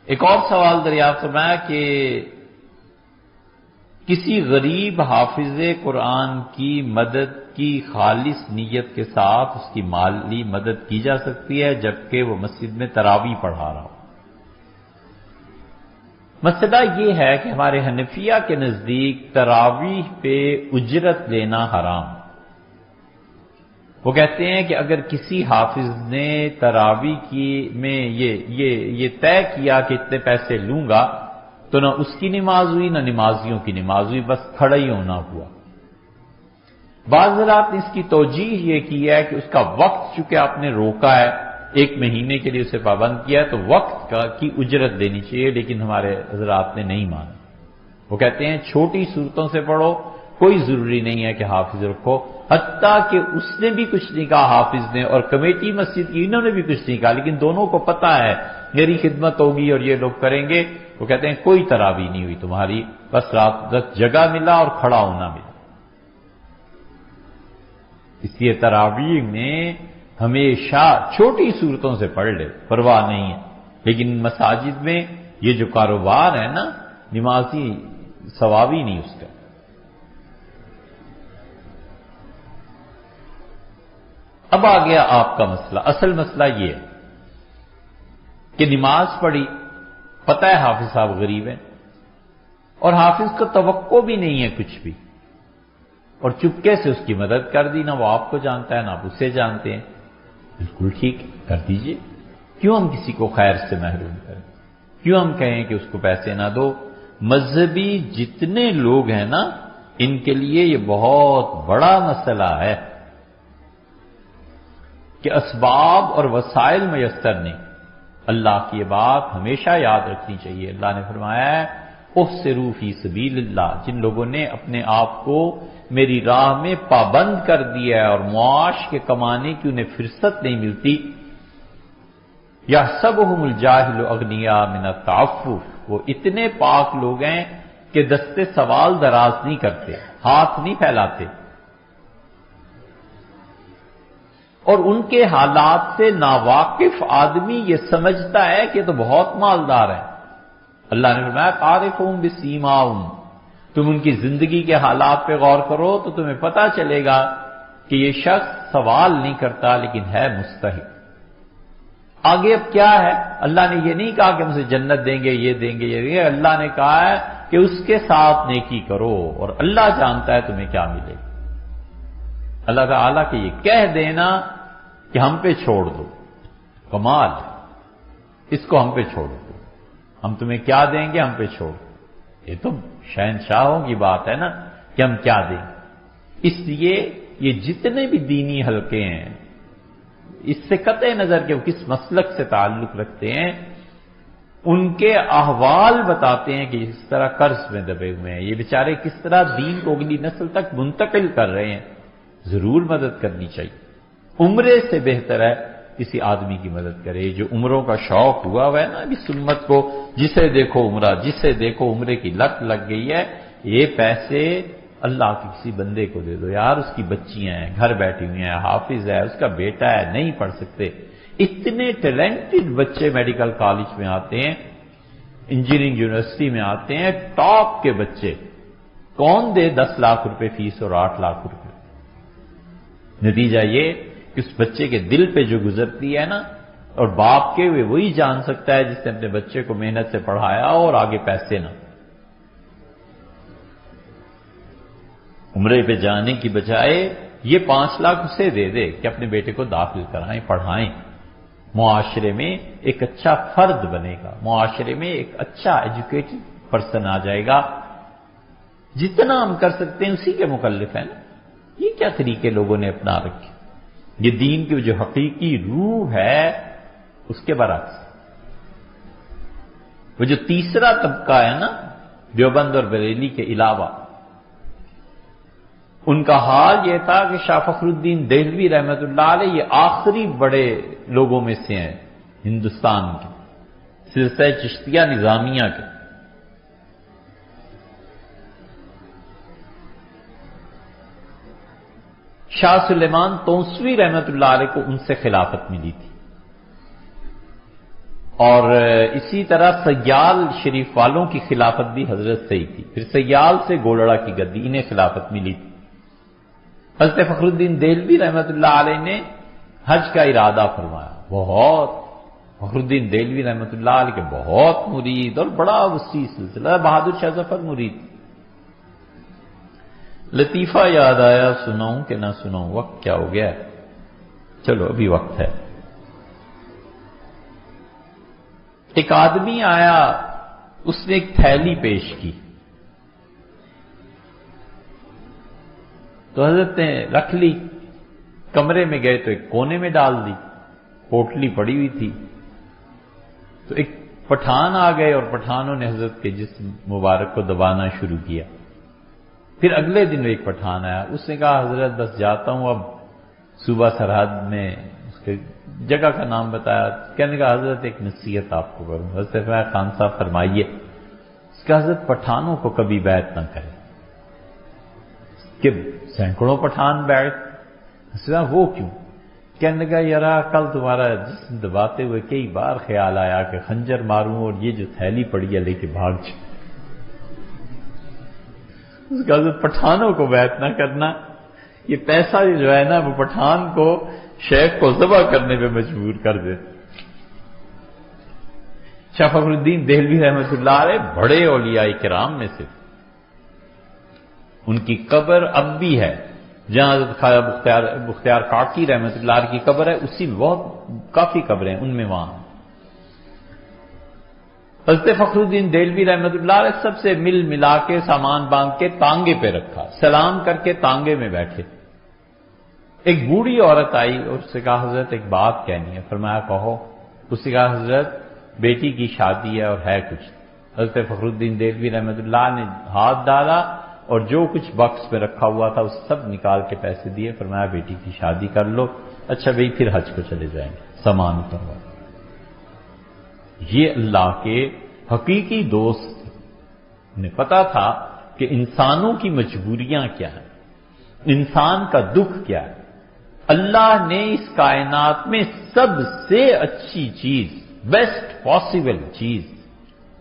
ایک اور سوال دریافت فرمایا کہ کسی غریب حافظ قرآن کی مدد کی خالص نیت کے ساتھ اس کی مالی مدد کی جا سکتی ہے جبکہ وہ مسجد میں تراویح پڑھا رہا ہو؟ مسئلہ یہ ہے کہ ہمارے حنفیہ کے نزدیک تراویح پہ اجرت لینا حرام۔ وہ کہتے ہیں کہ اگر کسی حافظ نے تراویح کی میں یہ طے کیا کہ اتنے پیسے لوں گا تو نہ اس کی نماز ہوئی نہ نمازیوں کی نماز ہوئی، بس کھڑا ہی ہونا ہوا۔ بعض حضرات نے اس کی توجیہ یہ کی ہے کہ اس کا وقت چونکہ آپ نے روکا ہے، 1 مہینے کے لیے اسے پابند کیا ہے تو وقت کی اجرت دینی چاہیے، لیکن ہمارے حضرات نے نہیں مانا۔ وہ کہتے ہیں چھوٹی صورتوں سے پڑھو، کوئی ضروری نہیں ہے کہ حافظ رکھو، حتیٰ کہ اس نے بھی کچھ نہیں کہا حافظ نے اور کمیٹی مسجد کی انہوں نے بھی کچھ نہیں کہا، لیکن دونوں کو پتہ ہے میری خدمت ہوگی اور یہ لوگ کریں گے۔ وہ کہتے ہیں کوئی تراویح نہیں ہوئی تمہاری، بس رات جگہ ملا اور کھڑا ہونا ملا۔ اس لیے تراویح میں ہمیشہ چھوٹی صورتوں سے پڑھ لے، پرواہ نہیں ہے، لیکن مساجد میں یہ جو کاروبار ہے نا، نمازی ثوابی نہیں اس کا۔ اب آ گیا آپ کا مسئلہ، اصل مسئلہ یہ ہے کہ نماز پڑھی، پتہ ہے حافظ صاحب غریب ہیں اور حافظ کو توقع بھی نہیں ہے کچھ بھی، اور چپکے سے اس کی مدد کر دی، نہ وہ آپ کو جانتا ہے نہ آپ اسے جانتے ہیں، بالکل ٹھیک کر دیجئے۔ کیوں ہم کسی کو خیر سے محروم کریں؟ کیوں ہم کہیں کہ اس کو پیسے نہ دو؟ مذہبی جتنے لوگ ہیں نا، ان کے لیے یہ بہت بڑا مسئلہ ہے کہ اسباب اور وسائل میسر نہیں۔ اللہ کی یہ بات ہمیشہ یاد رکھنی چاہیے۔ اللہ نے فرمایا ہے احسروا فی سبیل اللہ، جن لوگوں نے اپنے آپ کو میری راہ میں پابند کر دیا ہے اور معاش کے کمانے کی انہیں فرصت نہیں ملتی، یحسبهم الجاہل اغنیاء من التعفف، وہ اتنے پاک لوگ ہیں کہ دستے سوال دراز نہیں کرتے، ہاتھ نہیں پھیلاتے، اور ان کے حالات سے ناواقف آدمی یہ سمجھتا ہے کہ تو بہت مالدار ہیں۔ اللہ نے فرمایا تعرفهم بسیماہم، تم ان کی زندگی کے حالات پہ غور کرو تو تمہیں پتہ چلے گا کہ یہ شخص سوال نہیں کرتا لیکن ہے مستحق۔ آگے اب کیا ہے؟ اللہ نے یہ نہیں کہا کہ ہم اسے جنت دیں گے، یہ دیں گے، یہ دیں گے، اللہ نے کہا ہے کہ اس کے ساتھ نیکی کرو اور اللہ جانتا ہے تمہیں کیا ملے گا۔ اللہ تعالیٰ کہ یہ کہہ دینا کہ ہم پہ چھوڑ دو، کمال، اس کو ہم پہ چھوڑ دو، ہم تمہیں کیا دیں گے، ہم پہ چھوڑ دو، یہ تو شہنشاہوں کی بات ہے نا کہ ہم کیا دیں۔ اس لیے یہ جتنے بھی دینی حلقے ہیں، اس سے قطع نظر کہ وہ کس مسلک سے تعلق رکھتے ہیں، ان کے احوال بتاتے ہیں کہ اس طرح قرض میں دبے ہوئے ہیں، یہ بیچارے کس طرح دین کو اگلی نسل تک منتقل کر رہے ہیں۔ ضرور مدد کرنی چاہیے، عمرے سے بہتر ہے کسی آدمی کی مدد کرے جو عمروں کا شوق ہوا ہے نا، ابھی سنت کو جسے دیکھو عمرہ، جسے دیکھو عمرے کی لت لگ گئی ہے، یہ پیسے اللہ کے کسی بندے کو دے دو یار، اس کی بچیاں ہیں گھر بیٹھی ہوئی ہیں، حافظ ہے، اس کا بیٹا ہے، نہیں پڑھ سکتے۔ اتنے ٹیلنٹڈ بچے میڈیکل کالج میں آتے ہیں، انجینئرنگ یونیورسٹی میں آتے ہیں، ٹاپ کے بچے، کون دے 10 لاکھ روپے فیس اور 8 لاکھ روپے؟ نتیجہ یہ کہ اس بچے کے دل پہ جو گزرتی ہے نا، اور باپ کے ہوئے وہی جان سکتا ہے جس نے اپنے بچے کو محنت سے پڑھایا اور آگے پیسے نہ۔ عمرے پہ جانے کی بجائے یہ 5 لاکھ اسے دے دے کہ اپنے بیٹے کو داخل کرائیں، پڑھائیں، معاشرے میں ایک اچھا فرد بنے گا، معاشرے میں ایک اچھا ایجوکیٹڈ پرسن آ جائے گا۔ جتنا ہم کر سکتے ہیں اسی کے مکلف ہیں نا۔ یہ کیا طریقے لوگوں نے اپنا رکھے؟ یہ دین کی جو حقیقی روح ہے اس کے برعکس۔ وہ جو تیسرا طبقہ ہے نا، دیوبند اور بریلی کے علاوہ، ان کا حال یہ تھا کہ شاہ فخر الدین دہلوی رحمۃ اللہ علیہ یہ آخری بڑے لوگوں میں سے ہیں ہندوستان کے، سلسلہ چشتیہ نظامیہ کے۔ شاہ سلیمان توسوی رحمۃ اللہ علیہ کو ان سے خلافت ملی تھی، اور اسی طرح سیال شریف والوں کی خلافت بھی حضرت سے ہی تھی، پھر سیال سے گولڑا کی گدی، انہیں خلافت ملی تھی۔ حضرت فخر الدین دہلوی رحمۃ اللہ علیہ نے حج کا ارادہ فرمایا، بہت فخر الدین دہلوی رحمۃ اللہ علیہ کے بہت مرید اور بڑا وسیع سلسلہ، بہادر شاہ ظفر مرید۔ لطیفہ یاد آیا، سناؤں کہ نہ سناؤں؟ وقت کیا ہو گیا؟ چلو ابھی وقت ہے۔ ایک آدمی آیا، اس نے ایک تھیلی پیش کی، تو حضرت نے رکھ لی، کمرے میں گئے تو ایک کونے میں ڈال دی، پوٹلی پڑی ہوئی تھی۔ تو ایک پٹھان آ گئے اور پٹھانوں نے حضرت کے جسم مبارک کو دبانا شروع کیا۔ پھر اگلے دن ایک پٹھان آیا، اس نے کہا حضرت بس جاتا ہوں، اب صوبہ سرحد میں اس کے جگہ کا نام بتایا، کہنے کا حضرت ایک نصیحت آپ کو کروں۔ حضرت فرمایا خان صاحب فرمائیے۔ اس کا حضرت پٹھانوں کو کبھی بیعت نہ کرے، کہ سینکڑوں پٹھان بیعت، وہ کیوں؟ کہنے لگا یار کل تمہارا جسم دباتے ہوئے کئی بار خیال آیا کہ خنجر ماروں اور یہ جو تھیلی پڑی ہے لے کے بھاگ جاؤں۔ اس کا حضرت پٹھانوں کو بیعت نہ کرنا، یہ پیسہ جو ہے نا وہ پٹھان کو شیخ کو ذبح کرنے پہ مجبور کر دے۔ شاہ فخر الدین دہلوی رحمۃ اللہ علیہ بڑے اولیاء کرام میں سے، ان کی قبر اب بھی ہے جہاں حضرت خواجہ بختیار کاکی رحمۃ اللہ علیہ کی قبر ہے، اسی میں بہت کافی قبریں ان میں وہاں۔ حضرت فخر الدین دہلوی رحمۃ اللہ علیہ سب سے مل ملا کے سامان باندھ کے تانگے پہ رکھا، سلام کر کے تانگے میں بیٹھے۔ ایک بوڑھی عورت آئی اور اس سے کہا حضرت ایک بات کہنی ہے۔ فرمایا کہو۔ اس نے کہا حضرت بیٹی کی شادی ہے اور ہے کچھ۔ حضرت فخر الدین دہلوی رحمۃ اللہ نے ہاتھ ڈالا اور جو کچھ بکس میں رکھا ہوا تھا اس سب نکال کے پیسے دیے، فرمایا بیٹی کی شادی کر لو، اچھا بھائی پھر حج کو چلے جائیں گے، سامان اتروا۔ یہ اللہ کے حقیقی دوست انہیں پتا تھا کہ انسانوں کی مجبوریاں کیا ہیں، انسان کا دکھ کیا ہے۔ اللہ نے اس کائنات میں سب سے اچھی چیز، بیسٹ پاسبل چیز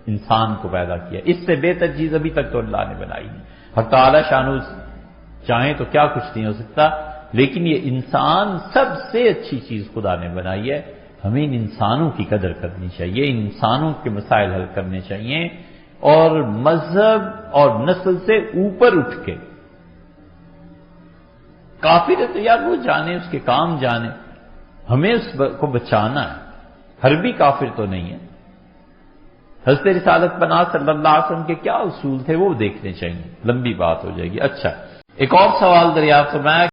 انسان کو پیدا کیا، اس سے بہتر چیز ابھی تک تو اللہ نے بنائی نہیں۔ حق تعالی شانو چاہیں تو کیا کچھ نہیں ہو سکتا، لیکن یہ انسان سب سے اچھی چیز خدا نے بنائی ہے۔ ہمیں ان انسانوں کی قدر کرنی چاہیے، ان انسانوں کے مسائل حل کرنے چاہیے، اور مذہب اور نسل سے اوپر اٹھ کے، کافر ہے تو یار وہ جانے، اس کے کام جانے، ہمیں اس کو بچانا ہے، حربی کافر تو نہیں ہے۔ حضرت رسالت پناہ صلی اللہ علیہ وسلم کے کیا اصول تھے وہ دیکھنے چاہیے، لمبی بات ہو جائے گی۔ اچھا ایک اور سوال دریافت فرمایا